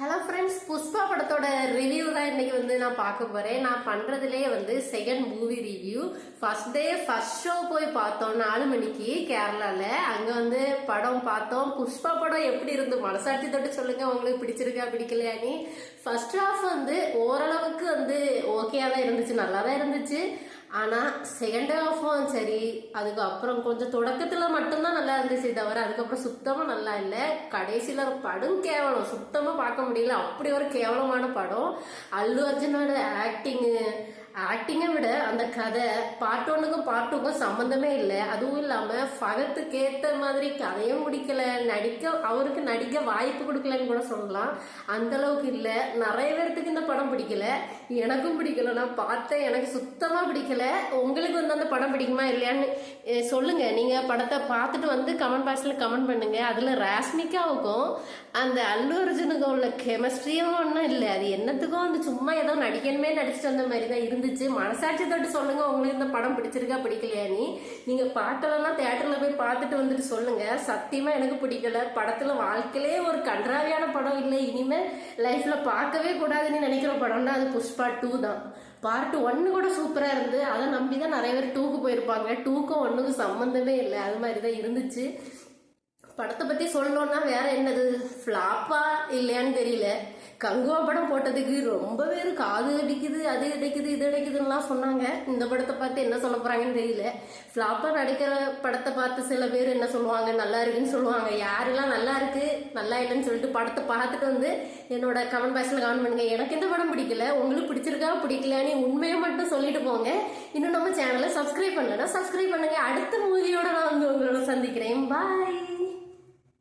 Hello friends, Pushpa படத்தோட review தான் இன்னைக்கு நான் பார்க்க போறேன். நான் பண்றதுலேயே second movie review. First day first show போய் பார்த்தோம் 4 மணிக்கு கேரளால. அங்க படம் பார்த்தோம். புஷ்பா படம் எப்படி இருந்து மனசாட்சி தொட்டு சொல்லுங்க, உங்களுக்கு பிடிச்சிருக்கா பிடிக்கலையான்னு. ஃபர்ஸ்ட் ஹாஃப் ஓரளவுக்கு ஓகேயா தான் இருந்துச்சு, நல்லா தான் இருந்துச்சு. ஆனா செகண்ட் ஹாஃபும் சரி, அதுக்கப்புறம் கொஞ்சம் தொடக்கத்துல மட்டும்தான் நல்லா இருந்துச்சு தவிர அதுக்கப்புறம் சுத்தமா நல்லா இல்லை. கடைசியில படம் கேவலம், சுத்தமா பார்க்க முடியல. அப்படி ஒரு கேவலமான படம். அல்லு அர்ஜுனோட ஆக்டிங்கை விட அந்த கதை பார்ட் 1க்கும் பார்ட் 2க்கும் சம்பந்தமே இல்லை. அதுவும் இல்லாம ஃபகத்துக்கு ஏத்த மாதிரி கதையும் முடிக்கல, அவருக்கு நடிக்க வாய்ப்பு கொடுக்கலன்னு கூட சொல்லலாம். அந்த அளவுக்கு இல்லை. நிறைய பேர்த்துக்கு இந்த படம் பிடிக்கல, எனக்கும் பிடிக்கல. நான் பார்த்தேன், எனக்கு சுத்தமா பிடிக்கல. உங்களுக்கு அந்த படம் பிடிக்குமா இல்லையான்னு சொல்லுங்க. நீங்க படத்தை பார்த்துட்டு கமெண்ட் பாக்ஸ்ல கமெண்ட் பண்ணுங்க. அதுல ராஷ்மிகாவுக்கும் அந்த அல்லு அர்ஜுனுக்கு உள்ள கெமிஸ்ட்ரியும் ஒன்றும் இல்லை. அது என்னத்துக்கும் சும்மா ஏதோ நடிக்கணுமே நடிச்சுட்டு வந்த மாதிரி தான் இருந்துச்சு. மனசாட்சி தொட்டு சொல்லுங்க, உங்களுக்கு இந்த படம் பிடிச்சிருக்கா பிடிக்கலையான்னு. நீங்க பாட்டெல்லாம் தியேட்டர்ல போய் பார்த்துட்டு சொல்லுங்க. சத்தியமா எனக்கு பிடிக்கல. படத்துல வாழ்க்கையிலே ஒரு கன்றாவியான படம் இல்லை, இனிமே லைஃப்ல பார்க்கவே கூடாதுன்னு நினைக்கிற படம்னா அது புஷ்பா 2 தான். பார்ட் 1 கூட சூப்பரா இருந்து அதை நம்பிதான் நிறைய பேர் 2க்கு போயிருப்பாங்க. 2க்கும் 1க்கும் சம்பந்தமே இல்லை. அது மாதிரிதான் இருந்துச்சு. படத்தை பத்தி சொல்லணும்னா வேற என்னது, ஃபிளாப்பா இல்லையான்னு தெரியல. கங்குவா படம் போட்டதுக்கு ரொம்ப பேர் காது அடிக்குது, அது அடிக்குது, இது அடிக்குதுன்னெலாம் சொன்னாங்க. இந்த படத்தை பார்த்து என்ன சொல்ல போறாங்கன்னு தெரியல. ஃபிளாப்பா நடிக்கிற படத்தை பார்த்து சில பேர் என்ன சொல்லுவாங்க, நல்லா இருக்குன்னு சொல்லுவாங்க. யாரெல்லாம் நல்லா இருக்கு நல்லா இல்லைன்னு சொல்லிட்டு படத்தை பார்த்துட்டு என்னோட கமெண்ட் பாக்ஸ்ல கமெண்ட் பண்ணுங்க. எனக்கு இந்த படம் பிடிக்கல, உங்களுக்கு பிடிச்சிருக்கா பிடிக்கலான்னு உண்மையை மட்டும் சொல்லிட்டு போங்க. இன்னும் நம்ம சேனலை சப்ஸ்கிரைப் பண்ணலன்னா சப்ஸ்கிரைப் பண்ணுங்க. அடுத்த மூவியோட நான் உங்களோட சந்திக்கிறேன். பாய்.